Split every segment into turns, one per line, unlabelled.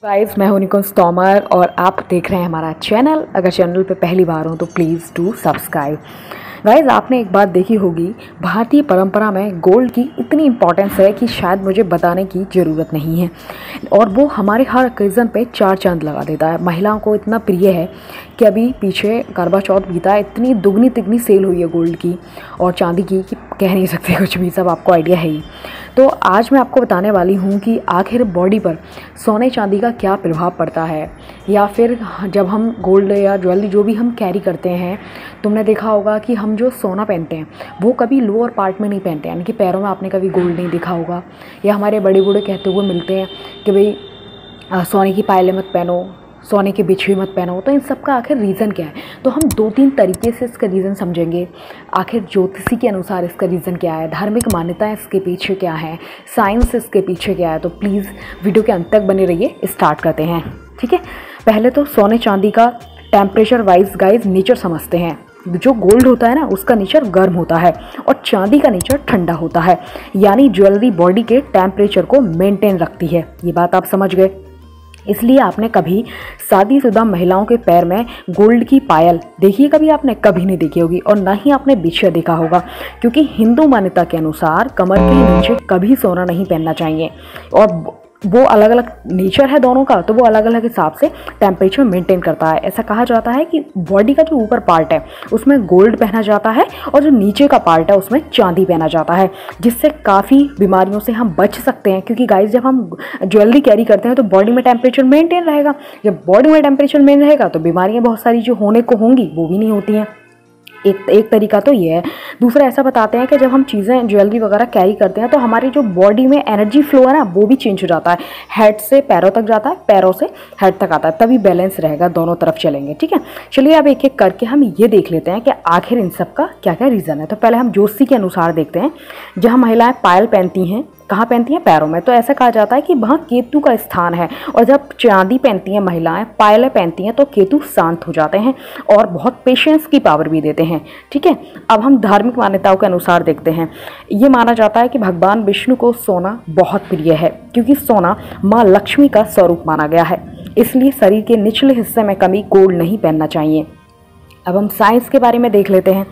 Guys, मैं हूं निकुंज तोमर और आप देख रहे हैं हमारा चैनल। अगर चैनल पे पहली बार हो तो प्लीज़ डू सब्सक्राइब। गाइस, आपने एक बात देखी होगी, भारतीय परंपरा में गोल्ड की इतनी इंपॉर्टेंस है कि शायद मुझे बताने की ज़रूरत नहीं है। और वो हमारे हर ओकेज़न पे चार चांद लगा देता है। महिलाओं को इतना प्रिय है कि अभी पीछे करवा चौथ बीता है, इतनी दुगनी तिगनी सेल हुई है गोल्ड की और चांदी की कि कह नहीं सकते कुछ भी, सब आपको आइडिया है ही। तो आज मैं आपको बताने वाली हूँ कि आखिर बॉडी पर सोने चांदी का क्या प्रभाव पड़ता है, या फिर जब हम गोल्ड या ज्वेलरी जो भी हम कैरी करते हैं, तुमने देखा होगा कि हम जो सोना पहनते हैं वो कभी लोअर पार्ट में नहीं पहनते हैं, यानी कि पैरों में आपने कभी गोल्ड नहीं देखा होगा। या हमारे बड़े बूढ़े कहते हुए मिलते हैं कि भाई सोने की पायलें मत पहनो, सोने के बिछुए मत पहनो। तो इन सब का आखिर रीज़न क्या है? तो हम दो तीन तरीके से इसका रीज़न समझेंगे। आखिर ज्योतिषी के अनुसार इसका रीज़न क्या है, धार्मिक मान्यताएं इसके पीछे क्या है, साइंस इसके पीछे क्या है। तो प्लीज़ वीडियो के अंत तक बने रहिए। स्टार्ट करते हैं, ठीक है। पहले तो सोने चांदी का टेम्परेचर वाइज गाइज नेचर समझते हैं। जो गोल्ड होता है ना, उसका नेचर गर्म होता है और चांदी का नेचर ठंडा होता है, यानी ज्वेलरी बॉडी के टेम्परेचर को मेंटेन रखती है। ये बात आप समझ गए। इसलिए आपने कभी शादीशुदा महिलाओं के पैर में गोल्ड की पायल देखी है? कभी आपने कभी नहीं देखी होगी, और ना ही आपने बिछिया देखा होगा, क्योंकि हिंदू मान्यता के अनुसार कमर के नीचे कभी सोना नहीं पहनना चाहिए। और वो अलग अलग नेचर है दोनों का, तो वो अलग अलग हिसाब से टेम्परेचर मेंटेन करता है। ऐसा कहा जाता है कि बॉडी का जो ऊपर पार्ट है उसमें गोल्ड पहना जाता है और जो नीचे का पार्ट है उसमें चांदी पहना जाता है, जिससे काफ़ी बीमारियों से हम बच सकते हैं। क्योंकि गाइस, जब हम ज्वेलरी कैरी करते हैं तो बॉडी में टेम्परेचर मेंटेन रहेगा। जब बॉडी में टेम्परेचर मेंटेन रहेगा तो बीमारियाँ बहुत सारी जो होने को होंगी वो भी नहीं होती हैं। एक तरीका तो ये है। दूसरा ऐसा बताते हैं कि जब हम चीज़ें ज्वेलरी वगैरह कैरी करते हैं तो हमारी जो बॉडी में एनर्जी फ्लो है ना, वो भी चेंज हो जाता है। हेड से पैरों तक जाता है, पैरों से हेड तक आता है, तभी बैलेंस रहेगा, दोनों तरफ चलेंगे, ठीक है। चलिए अब एक एक करके हम ये देख लेते हैं कि आखिर इन सब का क्या क्या रीज़न है। तो पहले हम ज्योतिषी के अनुसार देखते हैं। जहाँ महिलाएं पायल पहनती हैं, कहाँ पहनती हैं? पैरों में। तो ऐसा कहा जाता है कि वहाँ केतु का स्थान है, और जब चांदी पहनती हैं महिलाएं, पायलें पहनती हैं, तो केतु शांत हो जाते हैं और बहुत पेशेंस की पावर भी देते हैं, ठीक है। अब हम धार्मिक मान्यताओं के अनुसार देखते हैं। ये माना जाता है कि भगवान विष्णु को सोना बहुत प्रिय है, क्योंकि सोना माँ लक्ष्मी का स्वरूप माना गया है। इसलिए शरीर के निचले हिस्से में कभी गोल्ड नहीं पहनना चाहिए। अब हम साइंस के बारे में देख लेते हैं।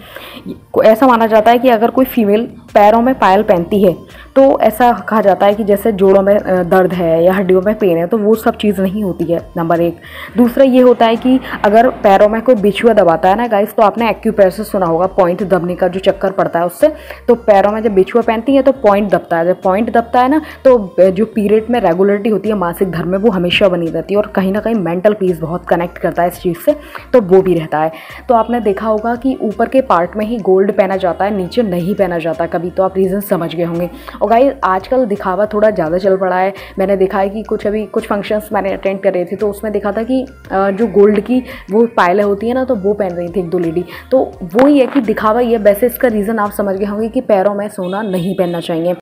ऐसा माना जाता है कि अगर कोई फीमेल पैरों में पायल पहनती है तो ऐसा कहा जाता है कि जैसे जोड़ों में दर्द है या हड्डियों में पेन है, तो वो सब चीज़ नहीं होती है, नंबर एक। दूसरा ये होता है कि अगर पैरों में कोई बिछुआ दबाता है ना गाइस, तो आपने एक्यूप्रेशर सुना होगा, पॉइंट दबने का जो चक्कर पड़ता है उससे। तो पैरों में जब बिछुआ पहनती है तो पॉइंट दबता है। जब पॉइंट दबता है ना, तो जो पीरियड में रेगुलरिटी होती है, मासिक धर्म में, वो हमेशा बनी रहती है। और कहीं ना कहीं मेंटल पीस बहुत कनेक्ट करता है इस चीज़ से, तो वो भी रहता है। तो आपने देखा होगा कि ऊपर के पार्ट में ही गोल्ड पहना जाता है, नीचे नहीं पहना जाता कभी। तो आप रीज़न समझ गए होंगे। और गाइस, आजकल दिखावा थोड़ा ज़्यादा चल पड़ा है। मैंने देखा है कि कुछ फंक्शंस मैंने अटेंड कर रहे थे, तो उसमें देखा था कि जो गोल्ड की वो पायलें होती है ना, तो वो पहन रही थी एक दो लेडी। तो वो ही है कि दिखावा ही है। वैसे इसका रीज़न आप समझ गए होंगे कि पैरों में सोना नहीं पहनना चाहिए।